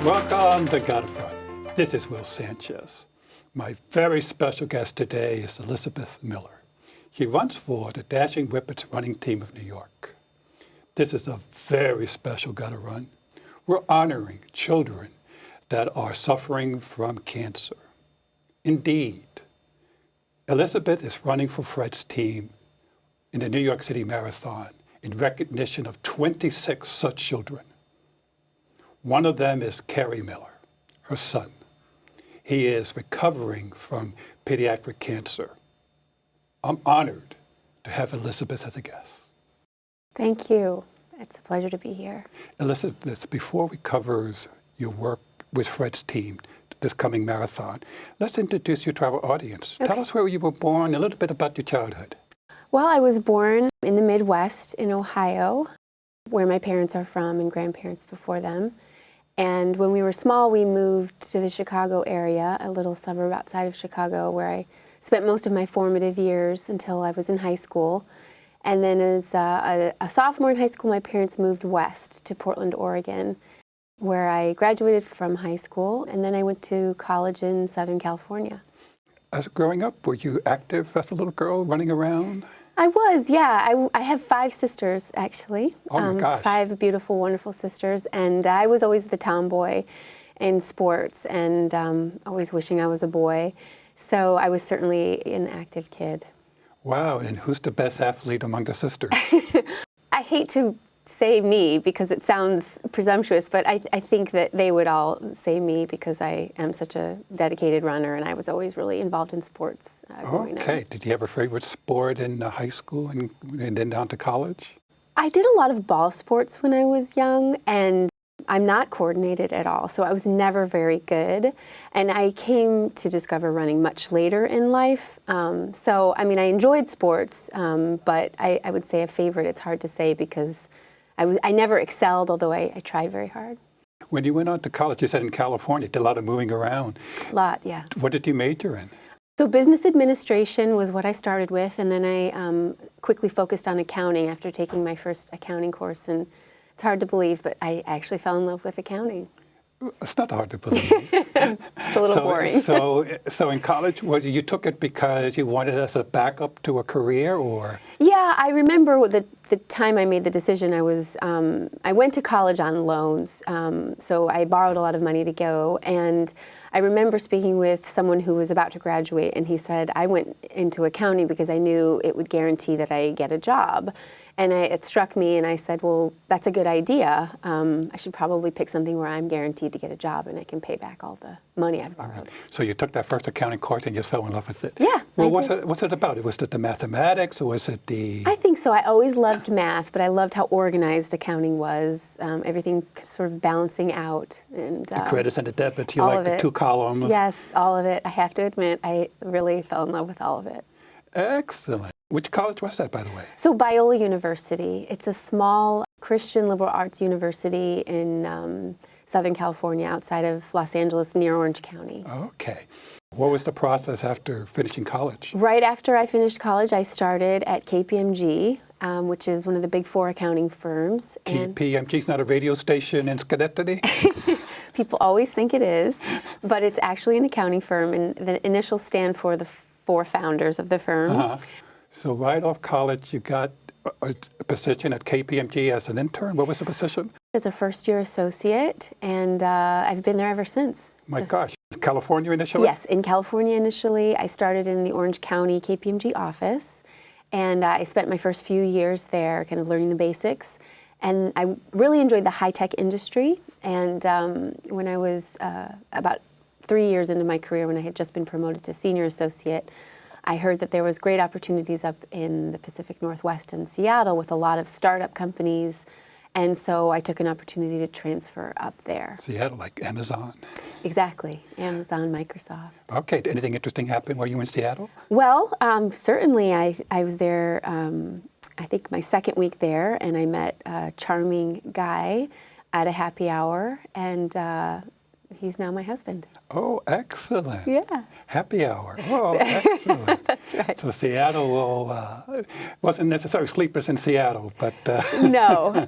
Welcome to Gotta Run. This is Will Sanchez. My very special guest today is Elizabeth Miller. She runs for the Dashing Whippets Running Team of New York. This is a very special Gotta Run. We're honoring children that are suffering from cancer. Indeed, Elizabeth is running for Fred's team in the New York City Marathon in recognition of 26 such children. One of them is Kerry Miller, her son. He is recovering from pediatric cancer. I'm honored to have Elizabeth as a guest. Thank you. It's a pleasure to be here. Elizabeth, before we cover your work with Fred's team, this coming marathon, let's introduce you to our audience. Okay. Tell us where you were born, a little bit about your childhood. Well, I was born in the Midwest in Ohio, where my parents are from and grandparents before them. And when we were small, we moved to the Chicago area, a little suburb outside of Chicago, where I spent most of my formative years until I was in high school. And then as a sophomore in high school, my parents moved west to Portland, Oregon, where I graduated from high school. And then I went to college in Southern California. As growing up, were you active as a little girl, running around? I was, yeah. I have 5 sisters, actually. Oh my gosh. 5 beautiful, wonderful sisters. And I was always the tomboy in sports and always wishing I was a boy. So I was certainly an active kid. Wow, and who's the best athlete among the sisters? I hate to say me because it sounds presumptuous, but I think that they would all say me because I am such a dedicated runner and I was always really involved in sports growing up. Okay, did you have a favorite sport in high school and then down to college? I did a lot of ball sports when I was young, and I'm not coordinated at all, so I was never very good. And I came to discover running much later in life. So, I mean, I enjoyed sports, but I would say a favorite, it's hard to say because I never excelled, although I tried very hard. When you went on to college, you said in California, you did a lot of moving around. A lot, yeah. What did you major in? So business administration was what I started with, and then I quickly focused on accounting after taking my first accounting course. And it's hard to believe, but I actually fell in love with accounting. It's not hard to believe. It's a little boring. So in college, you took it because you wanted it as a backup to a career, or? Yeah, I remember the time I made the decision. I went to college on loans, so I borrowed a lot of money to go. And I remember speaking with someone who was about to graduate, and he said, I went into accounting because I knew it would guarantee that I get a job. And it struck me, and I said, well, that's a good idea. I should probably pick something where I'm guaranteed to get a job and I can pay back all the money I've borrowed. So you took that first accounting course and just fell in love with it? Yeah. Well, what's it about? Was it the mathematics, or was it the... I think so. I always loved math, but I loved how organized accounting was. Everything sort of balancing out. And the credits and the debits, you like like the 2 columns? Yes, all of it. I have to admit, I really fell in love with all of it. Excellent. Which college was that, by the way? So Biola University. It's a small Christian liberal arts university in Southern California, outside of Los Angeles, near Orange County. Okay. What was the process after finishing college? Right after I finished college, I started at KPMG, which is one of the big 4 accounting firms. KPMG is not a radio station in Schenectady? People always think it is, but it's actually an accounting firm, and the initials stand for the 4 founders of the firm. Uh-huh. So right off college, you got a position at KPMG as an intern. What was the position? As a first-year associate, and I've been there ever since. My gosh. California initially? Yes, in California initially. I started in the Orange County KPMG office, and I spent my first few years there kind of learning the basics. And I really enjoyed the high-tech industry. And when I was about 3 years into my career, when I had just been promoted to senior associate, I heard that there was great opportunities up in the Pacific Northwest and Seattle with a lot of startup companies, and so I took an opportunity to transfer up there. Seattle, like Amazon? Exactly, Amazon, Microsoft. Okay, did anything interesting happen while you were in Seattle? Well, certainly I was there, I think my second week there, and I met a charming guy at a happy hour, and he's now my husband. Oh, excellent. Yeah. Happy hour. Oh, excellent. That's right. So Seattle wasn't necessarily sleepers in Seattle, but... No.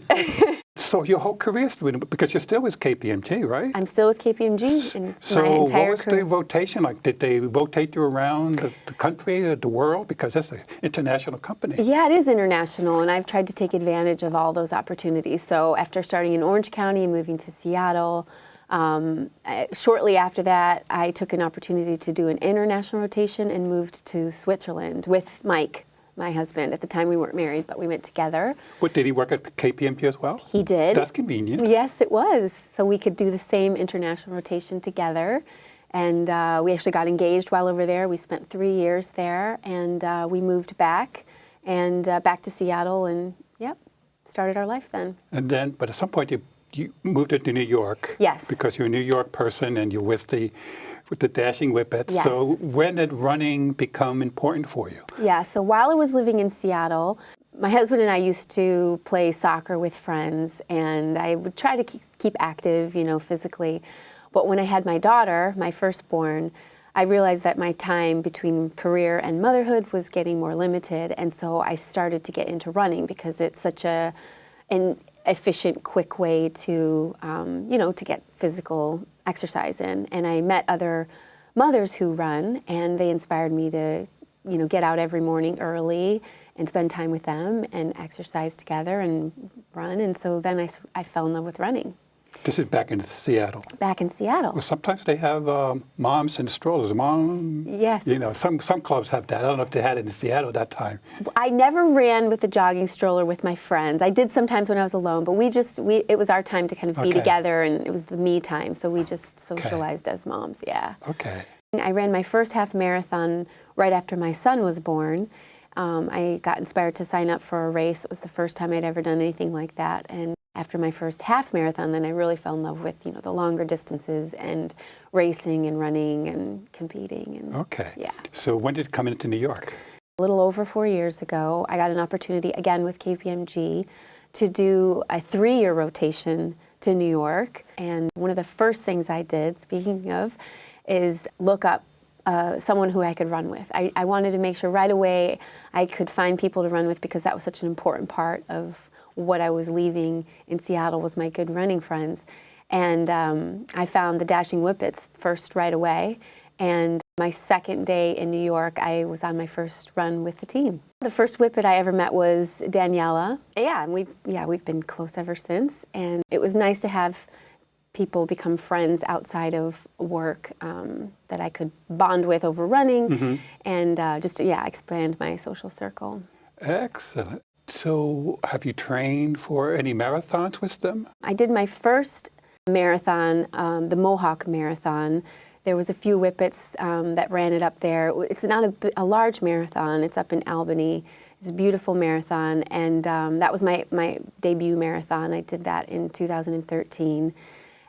So your whole career's been, because you're still with KPMG, right? I'm still with KPMG, and it's my So entire what was career. the rotation like? Did they rotate you around the country or the world? Because it's an international company. Yeah, it is international, and I've tried to take advantage of all those opportunities. So after starting in Orange County and moving to Seattle, shortly after that, I took an opportunity to do an international rotation and moved to Switzerland with Mike, my husband. At the time, we weren't married, but we went together. What, did he work at KPMG as well? He did. That's convenient. Yes, it was. So we could do the same international rotation together. And we actually got engaged while over there. We spent 3 years there, and we moved back back to Seattle, and started our life then. And then, but at some point you moved to New York. Yes. Because you're a New York person and you're with the Dashing Whippets. Yes. So when did running become important for you? Yeah, so while I was living in Seattle, my husband and I used to play soccer with friends, and I would try to keep active, physically. But when I had my daughter, my firstborn, I realized that my time between career and motherhood was getting more limited, and so I started to get into running because it's such an efficient, quick way to, to get physical exercise in. And I met other mothers who run, and they inspired me to, get out every morning early and spend time with them and exercise together and run. And so then I fell in love with running. This is back in Seattle. Back in Seattle. Well, sometimes they have moms and strollers. Yes. Some clubs have that. I don't know if they had it in Seattle at that time. I never ran with a jogging stroller with my friends. I did sometimes when I was alone, but it was our time to kind of be together, and it was the me time, so we just socialized as moms, yeah. Okay. I ran my first half marathon right after my son was born. I got inspired to sign up for a race. It was the first time I'd ever done anything like that, and after my first half marathon, then I really fell in love with, the longer distances and racing and running and competing. And, okay. Yeah. So when did it come into New York? A little over 4 years ago, I got an opportunity, again with KPMG, to do a 3-year rotation to New York. And one of the first things I did, speaking of, is look up someone who I could run with. I wanted to make sure right away I could find people to run with, because that was such an important part of what I was leaving in Seattle was my good running friends. And I found the Dashing Whippets first right away. And my second day in New York, I was on my first run with the team. The first Whippet I ever met was Daniela. Yeah, and we've been close ever since. And it was nice to have people become friends outside of work that I could bond with over running, and just expand my social circle. Excellent. So have you trained for any marathons with them? I did my first marathon, the Mohawk Marathon. There was a few Whippets that ran it up there. It's not a large marathon. It's up in Albany. It's a beautiful marathon, and that was my debut marathon. I did that in 2013.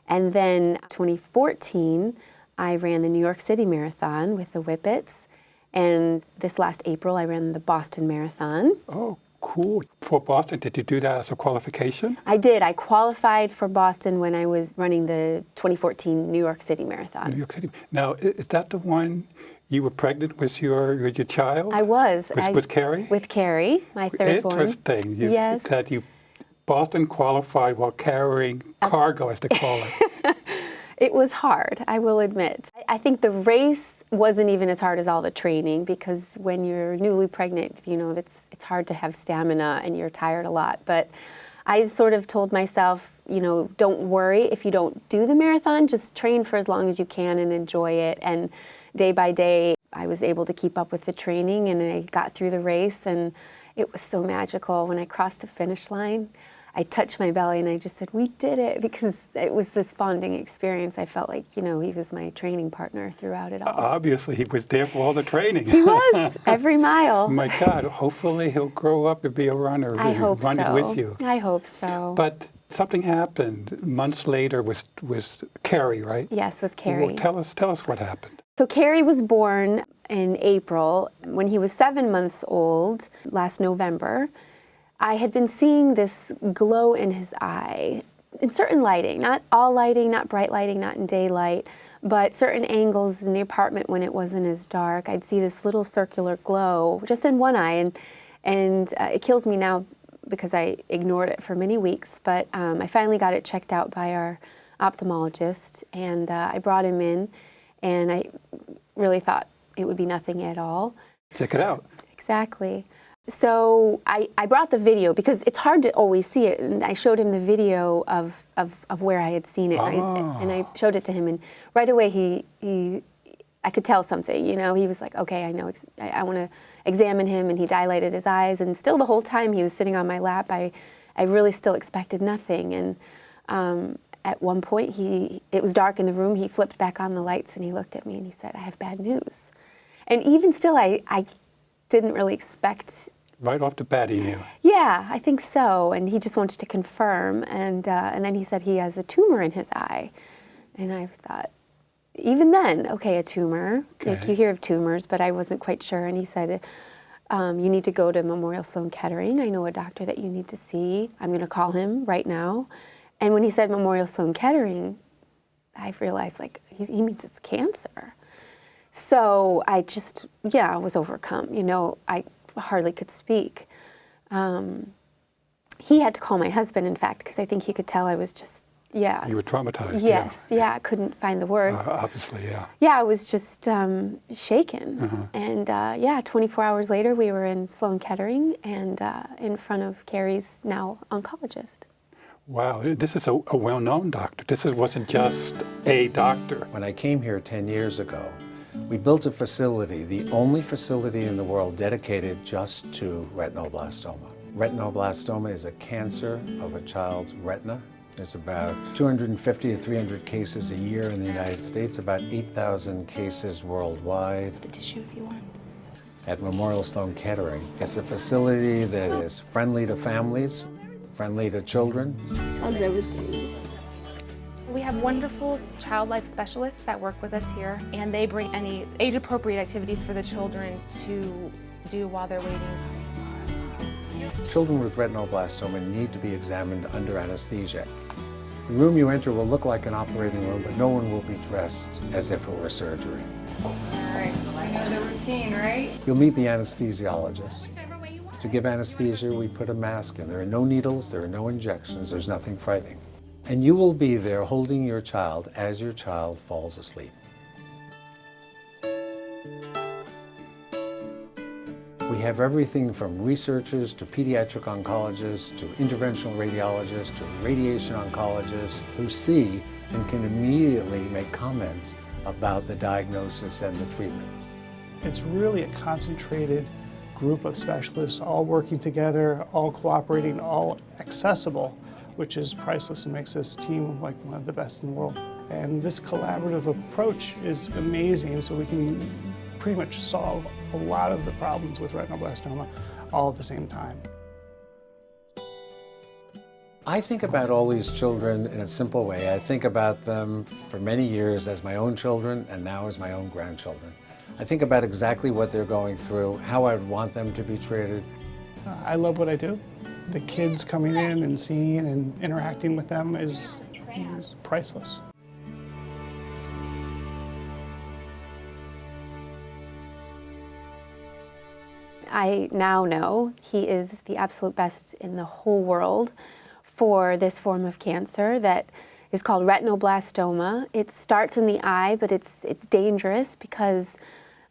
And then 2014, I ran the New York City Marathon with the Whippets. And this last April, I ran the Boston Marathon. Oh, cool. For Boston, did you do that as a qualification? I did. I qualified for Boston when I was running the 2014 New York City Marathon. New York City. Now, is that the one you were pregnant with your child? I was. With Kerry? With Kerry, my third born. Interesting. Yes. That you Boston qualified while carrying cargo, as they call it. It was hard, I will admit. I think the race wasn't even as hard as all the training, because when you're newly pregnant, it's hard to have stamina and you're tired a lot. But I sort of told myself, don't worry if you don't do the marathon, just train for as long as you can and enjoy it. And day by day, I was able to keep up with the training, and I got through the race, and it was so magical. When I crossed the finish line, I touched my belly and I just said, we did it, because it was this bonding experience. I felt like, he was my training partner throughout it all. Obviously, he was there for all the training. He was, every mile. My God, hopefully he'll grow up and be a runner. I hope so. Run with you. I hope so. But something happened months later with Kerry, right? Yes, with Kerry. Well, tell us what happened. So Kerry was born in April. When he was 7 months old, last November, I had been seeing this glow in his eye in certain lighting, not all lighting, not bright lighting, not in daylight, but certain angles in the apartment when it wasn't as dark. I'd see this little circular glow just in one eye, and it kills me now because I ignored it for many weeks. But I finally got it checked out by our ophthalmologist, and I brought him in, and I really thought it would be nothing at all. Check it out. Exactly. So I brought the video because it's hard to always see it, and I showed him the video of where I had seen it, and I showed it to him, and right away I could tell something, you know. He was like, okay, I know, I want to examine him, and he dilated his eyes, and still the whole time he was sitting on my lap, I really still expected nothing. And at one point, it was dark in the room, he flipped back on the lights, and he looked at me, and he said, I have bad news. And even still, I didn't really expect. Right off the bat, he knew. Yeah, I think so, and he just wanted to confirm, and then he said he has a tumor in his eye, and I thought, even then, okay, a tumor. Okay. Like, you hear of tumors, but I wasn't quite sure. And he said, you need to go to Memorial Sloan Kettering. I know a doctor that you need to see. I'm going to call him right now. And when he said Memorial Sloan Kettering, I realized, like, he means it's cancer. So I just, I was overcome. You know, I hardly could speak. He had to call my husband, in fact, because I think he could tell I was just, yes. You were traumatized. Yes, I couldn't find the words. Obviously, yeah. Yeah, I was just shaken. And 24 hours later, we were in Sloan Kettering and in front of Kerry's now oncologist. Wow, this is a well-known doctor. This wasn't just a doctor. When I came here 10 years ago, we built a facility, the only facility in the world dedicated just to retinoblastoma. Retinoblastoma is a cancer of a child's retina. There's about 250 to 300 cases a year in the United States, about 8,000 cases worldwide. The tissue if you want. At Memorial Sloan Kettering, it's a facility that is friendly to families, friendly to children. How's everything? We have wonderful child life specialists that work with us here, and they bring any age-appropriate activities for the children to do while they're waiting. Children with retinoblastoma need to be examined under anesthesia. The room you enter will look like an operating room, but no one will be dressed as if it were surgery. All right, I know the routine, right? You'll meet the anesthesiologist. To give anesthesia, we put a mask in. There are no needles, there are no injections, there's nothing frightening. And you will be there holding your child as your child falls asleep. We have everything from researchers to pediatric oncologists to interventional radiologists to radiation oncologists who see and can immediately make comments about the diagnosis and the treatment. It's really a concentrated group of specialists all working together, all cooperating, all accessible, which is priceless and makes this team like one of the best in the world. And this collaborative approach is amazing, so we can pretty much solve a lot of the problems with retinoblastoma all at the same time. I think about all these children in a simple way. I think about them for many years as my own children and now as my own grandchildren. I think about exactly what they're going through, how I would want them to be treated. I love what I do. The kids coming in and seeing and interacting with them is priceless. I now know he is the absolute best in the whole world for this form of cancer that is called retinoblastoma. It starts in the eye, but it's dangerous because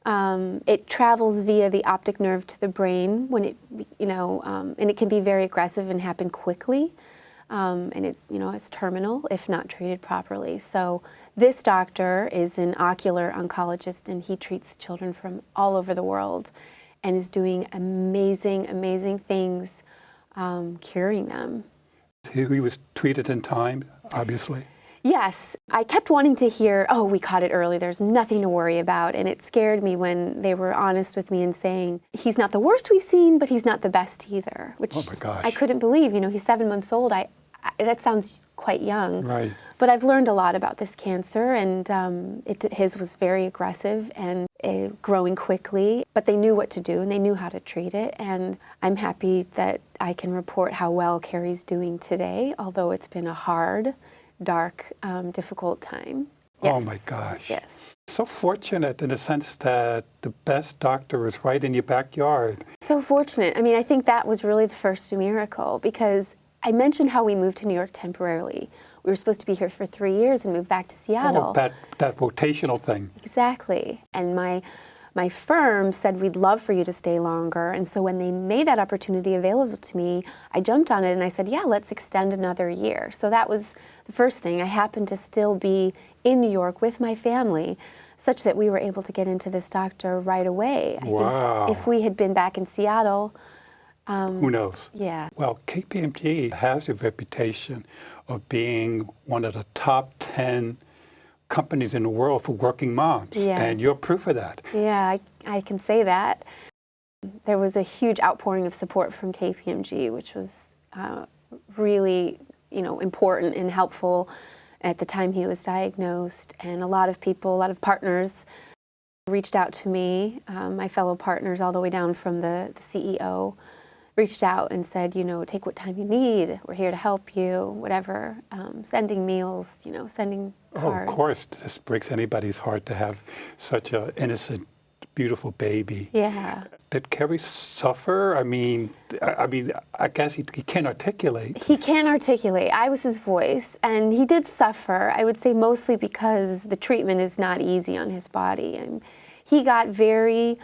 it travels via the optic nerve to the brain when it, and it can be very aggressive and happen quickly. And it, it's terminal if not treated properly. So this doctor is an ocular oncologist, and he treats children from all over the world and is doing amazing, amazing things, curing them. He was treated in time, obviously. Yes, I kept wanting to hear, oh, we caught it early, there's nothing to worry about, and it scared me when they were honest with me and saying, he's not the worst we've seen, but he's not the best either, which Oh my gosh. I couldn't believe. He's 7 months old. That sounds quite young. Right. But I've learned a lot about this cancer, and his was very aggressive and growing quickly, but they knew what to do and they knew how to treat it, and I'm happy that I can report how well Kerry's doing today, although it's been a hard, dark, difficult time. Yes. Oh my gosh. Yes. So fortunate in the sense that the best doctor is right in your backyard. So fortunate. I mean, I think that was really the first miracle, because I mentioned how we moved to New York temporarily. We were supposed to be here for 3 years and move back to Seattle. Oh, that rotational thing. Exactly. And my firm said, we'd love for you to stay longer. And so when they made that opportunity available to me, I jumped on it and I said, yeah, let's extend another year. So that was the first thing. I happened to still be in New York with my family, such that we were able to get into this doctor right away. I Wow. think if we had been back in Seattle, Who knows? yeah. Well, KPMG has a reputation of being one of the top 10 companies in the world for working moms. Yes. And you're proof of that. Yeah, I can say that. There was a huge outpouring of support from KPMG, which was really, important and helpful at the time he was diagnosed. And a lot of people, a lot of partners reached out to me, my fellow partners all the way down from the CEO, reached out and said, take what time you need. We're here to help you, whatever. Sending meals, sending cards. Oh, of course. This breaks anybody's heart to have such an innocent, beautiful baby. Yeah. Did Kerry suffer? I mean, I guess he can't articulate. He can't articulate. I was his voice, and he did suffer, I would say mostly because the treatment is not easy on his body. And he got very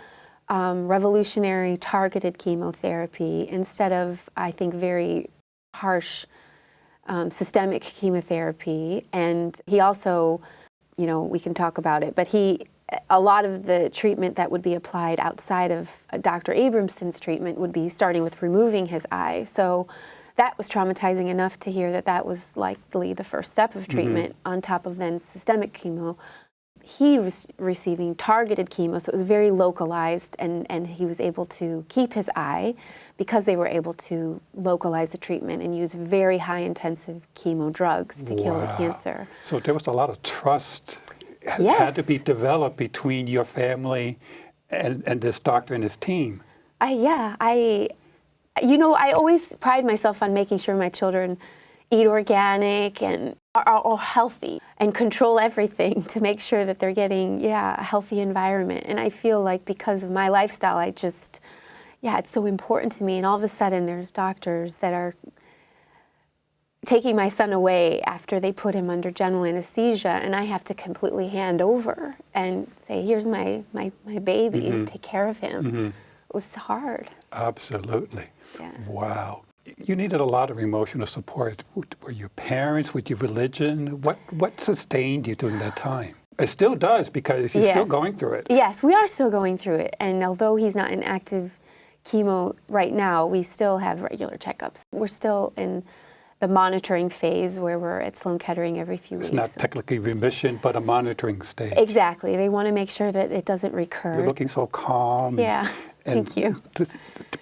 revolutionary targeted chemotherapy instead of, I think, very harsh systemic chemotherapy. And he also, we can talk about it, but a lot of the treatment that would be applied outside of Dr. Abramson's treatment would be starting with removing his eye. So that was traumatizing enough to hear that that was likely the first step of treatment, on top of then systemic chemo. He was receiving targeted chemo, so it was very localized, and he was able to keep his eye because they were able to localize the treatment and use very high-intensive chemo drugs to kill the cancer. So there was a lot of trust Yes. had to be developed between your family and this doctor and his team. I always pride myself on making sure my children eat organic and are healthy and control everything to make sure that they're getting, a healthy environment. And I feel like because of my lifestyle, it's so important to me. And all of a sudden there's doctors that are taking my son away after they put him under general anesthesia, and I have to completely hand over and say, here's my baby, take care of him. It was hard. Absolutely. Yeah. Wow. You needed a lot of emotional support. Were your parents, with your religion? What sustained you during that time? It still does, because you're still going through it. Yes, we are still going through it. And although he's not in active chemo right now, we still have regular checkups. We're still in the monitoring phase where we're at Sloan Kettering every few weeks. It's not technically remission, but a monitoring stage. Exactly. They want to make sure that it doesn't recur. You're looking so calm. Yeah. And Thank you.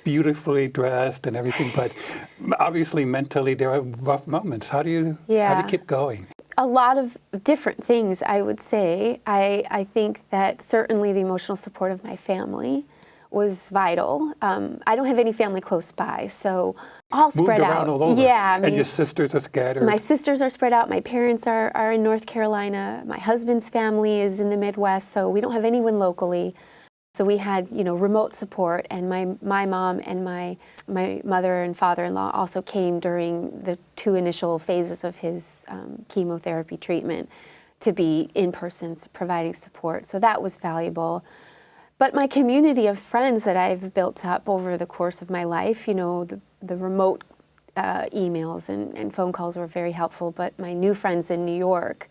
Beautifully dressed and everything, but obviously mentally there are rough moments. How do you keep going? A lot of different things, I would say. I think that certainly the emotional support of my family was vital. I don't have any family close by, so all spread Moved out. around all over. Yeah, And your sisters are scattered. my sisters are spread out. My parents are in North Carolina. My husband's family is in the Midwest, so we don't have anyone locally. So we had, remote support, and my mom and my mother and father-in-law also came during the 2 initial phases of his chemotherapy treatment to be in person providing support. So that was valuable. But my community of friends that I've built up over the course of my life, the remote emails and phone calls were very helpful. But my new friends in New York,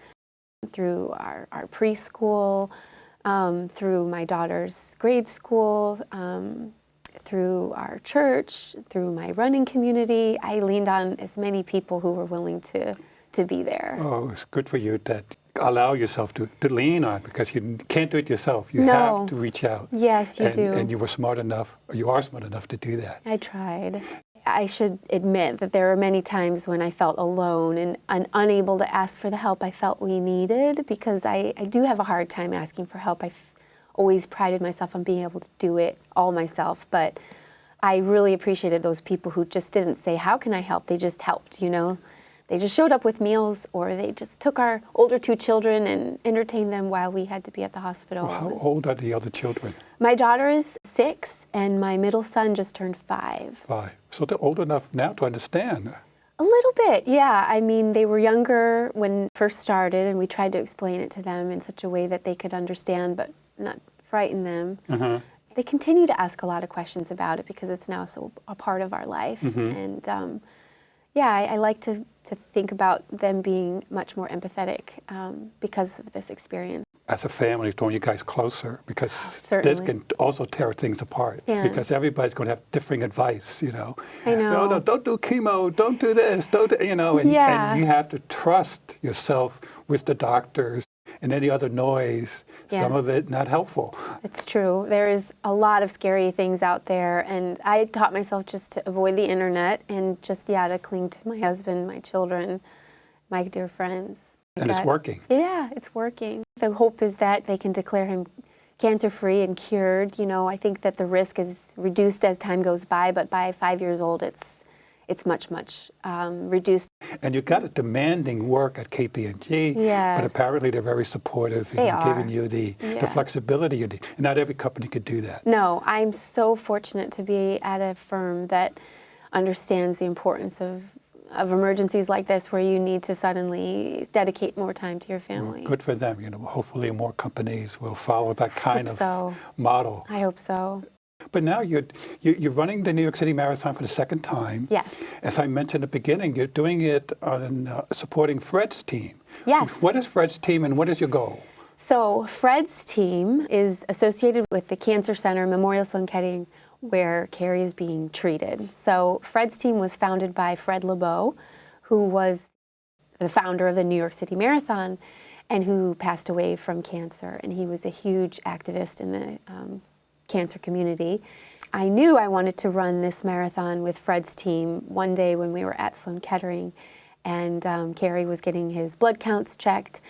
through our preschool, through my daughter's grade school, through our church, through my running community, I leaned on as many people who were willing to be there. Oh, it's good for you that allow yourself to lean on, because you can't do it yourself. You No. have to reach out. Yes, you do. And you are smart enough to do that. I tried. I should admit that there were many times when I felt alone and unable to ask for the help I felt we needed, because I do have a hard time asking for help. I've always prided myself on being able to do it all myself, but I really appreciated those people who just didn't say, how can I help? They just helped, they just showed up with meals, or they just took our older 2 children and entertained them while we had to be at the hospital. How old are the other children? My daughter is 6, and my middle son just turned 5. 5. So they're old enough now to understand. A little bit, yeah. I mean, they were younger when it first started, and we tried to explain it to them in such a way that they could understand but not frighten them. They continue to ask a lot of questions about it because it's now so a part of our life. And yeah, I like to think about them being much more empathetic because of this experience. As a family, drawing you guys closer, because this Certainly. can also tear things apart. Yeah. Because everybody's going to have differing advice, you know. I know. No, don't do chemo, don't do this, don't do, you know. And, Yeah. and you have to trust yourself with the doctors, and any other noise, Yeah. some of it not helpful. It's true. There is a lot of scary things out there, and I taught myself just to avoid the internet and just, to cling to my husband, my children, my dear friends. And it's working. Yeah, it's working. The hope is that they can declare him cancer-free and cured. You know, I think that the risk is reduced as time goes by, but by 5 years old, it's much reduced. And you've got a demanding work at KPMG, but Yes. apparently they're very supportive in They are. giving you the Yeah. flexibility you need. And not every company could do that. No, I'm so fortunate to be at a firm that understands the importance of emergencies like this, where you need to suddenly dedicate more time to your family. Good for them. You know, hopefully more companies will follow that kind of so. model. I hope so. But now you're running the New York City Marathon for the second time. Yes. As I mentioned at the beginning, you're doing it on supporting Fred's team. Yes. What is Fred's team and what is your goal? So Fred's team is associated with the Cancer Center, Memorial Sloan Kettering, where Kerry is being treated. So Fred's team was founded by Fred LeBeau, who was the founder of the New York City Marathon and who passed away from cancer. And he was a huge activist in the cancer community. I knew I wanted to run this marathon with Fred's team one day when we were at Sloan Kettering, and Kerry was getting his blood counts checked.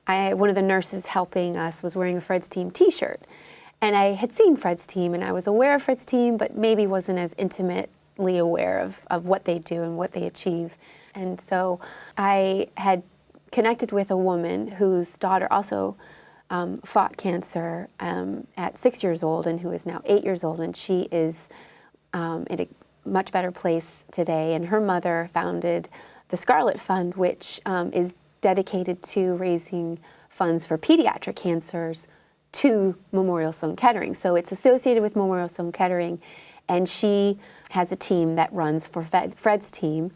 One of the nurses helping us was wearing a Fred's team t-shirt. And I had seen Fred's team, and I was aware of Fred's team, but maybe wasn't as intimately aware of what they do and what they achieve. And so I had connected with a woman whose daughter also fought cancer at 6 years old and who is now 8 years old, and she is in a much better place today. And her mother founded the Scarlet Fund, which is dedicated to raising funds for pediatric cancers to Memorial Sloan Kettering. So it's associated with Memorial Sloan Kettering, and she has a team that runs for Fred's team.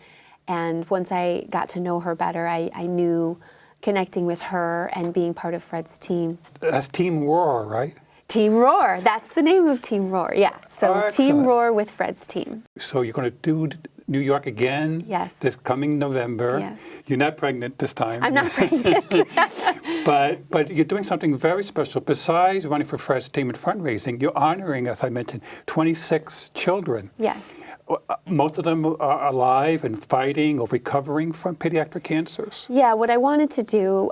And once I got to know her better, I knew connecting with her and being part of Fred's team. That's Team Roar, right? Team Roar, that's the name of Team Roar, yeah. So Oh, Team excellent. Roar with Fred's team. So you're going to do New York again Yes. this coming November. Yes. You're not pregnant this time. I'm not pregnant. But you're doing something very special. Besides running for Fred's team and fundraising, you're honoring, as I mentioned, 26 children. Yes. Most of them are alive and fighting or recovering from pediatric cancers. Yeah, what I wanted to do,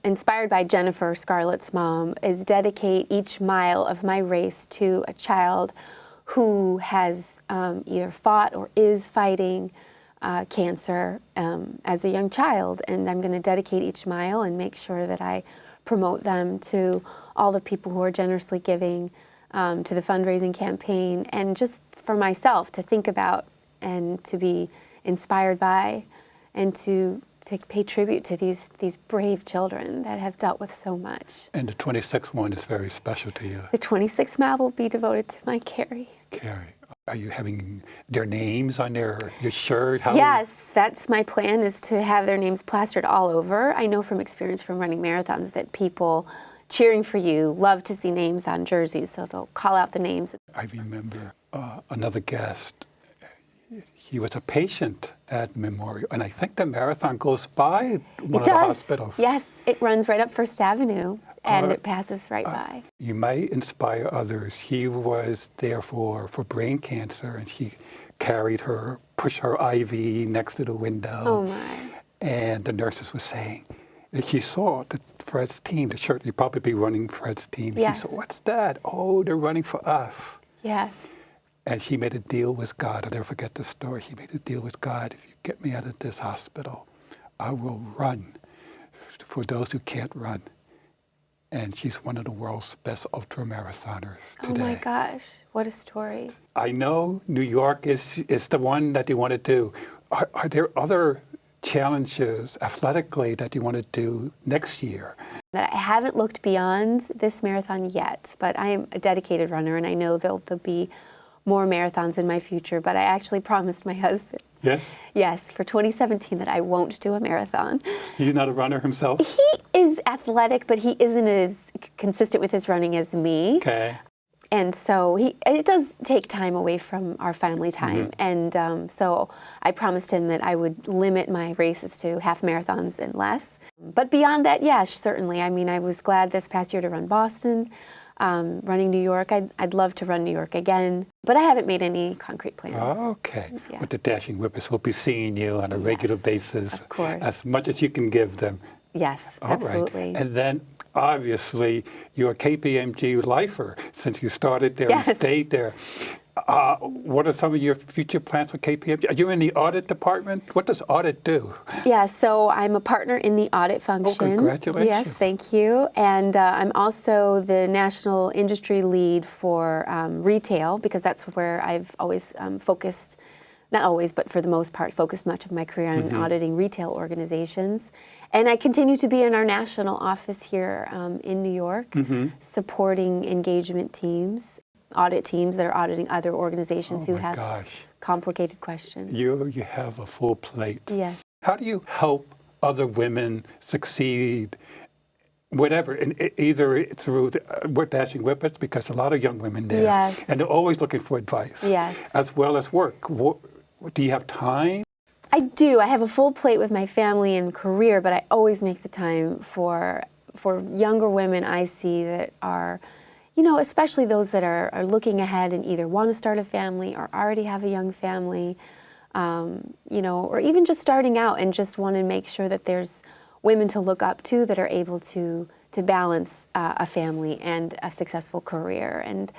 inspired by Jennifer, Scarlett's mom, is dedicate each mile of my race to a child who has either fought or is fighting cancer as a young child. And I'm going to dedicate each mile and make sure that I promote them to all the people who are generously giving to the fundraising campaign, and just for myself to think about and to be inspired by and to pay tribute to these brave children that have dealt with so much. And the 26th one is very special to you, The 26th mile will be devoted to my Kerry. Kerry. Are you having their names on your shirt? How Yes, that's my plan, is to have their names plastered all over. I know from experience from running marathons that people cheering for you love to see names on jerseys, so they'll call out the names. I remember another guest. He was a patient at Memorial, and I think the marathon goes by one of the hospitals. Yes, it runs right up First Avenue, and it passes right by. You might inspire others. He was there for brain cancer, and he carried her, pushed her IV next to the window. Oh my. And the nurses were saying, and he saw the Fred's team, the shirt, you'd probably be running Fred's team. Yes. He said, what's that? Oh, they're running for us. Yes. And he made a deal with God. I'll never forget the story. He made a deal with God. If you get me out of this hospital, I will run for those who can't run. And she's one of the world's best ultramarathoners today. Oh my gosh, what a story. I know New York is the one that you want to do. Are there other challenges athletically that you want to do next year? That I haven't looked beyond this marathon yet, but I am a dedicated runner and I know there'll be more marathons in my future, but I actually promised my husband, Yes? yes, for 2017 that I won't do a marathon. He's not a runner himself? He is athletic, but he isn't as consistent with his running as me. Okay. And so it does take time away from our family time. And so I promised him that I would limit my races to half marathons and less. But beyond that, yeah, certainly. I mean, I was glad this past year to run Boston, running New York. I'd love to run New York again, but I haven't made any concrete plans. Okay. Yeah. But the Dashing Whippets will be seeing you on a regular basis. Of course. As much as you can give them. Yes, All right. absolutely. And then, obviously, you're a KPMG lifer since you started there and Yes. stayed there. What are some of your future plans for KPMG? Are you in the audit department? What does audit do? Yeah, so I'm a partner in the audit function. congratulations. Yes, thank you. And I'm also the national industry lead for retail, because that's where I've always focused, not always, but for the most part, focused much of my career on auditing retail organizations. And I continue to be in our national office here in New York, supporting engagement teams, audit teams that are auditing other organizations who have complicated questions. You have a full plate. Yes. How do you help other women succeed, whatever, either through with Dashing Whippets, because a lot of young women there, Yes. and they're always looking for advice, Yes. as well as work. Do you have time? I do. I have a full plate with my family and career, but I always make the time for younger women I see that are, you know, especially those that are looking ahead and either want to start a family or already have a young family, you know, or even just starting out and just want to make sure that there's women to look up to that are able to balance a family and a successful career. And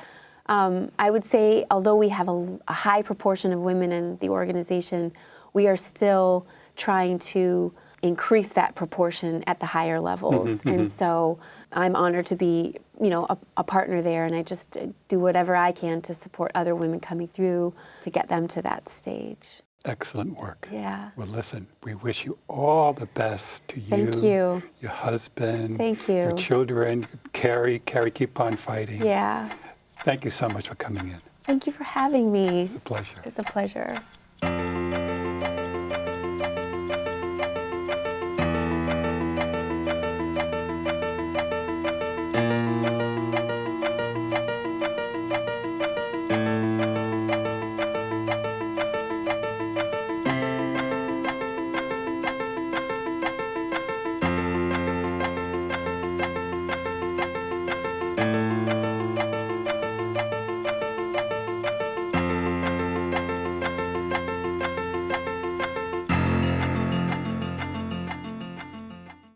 I would say, although we have a high proportion of women in the organization, we are still trying to increase that proportion at the higher levels. And so I'm honored to be, you know, a partner there, and I just do whatever I can to support other women coming through to get them to that stage. Excellent work. Yeah. Well, listen, we wish you all the best to you. Thank you. Your husband. Thank you. Your children. Kerry, keep on fighting. Yeah. Thank you so much for coming in. Thank you for having me. It's a pleasure. It's a pleasure.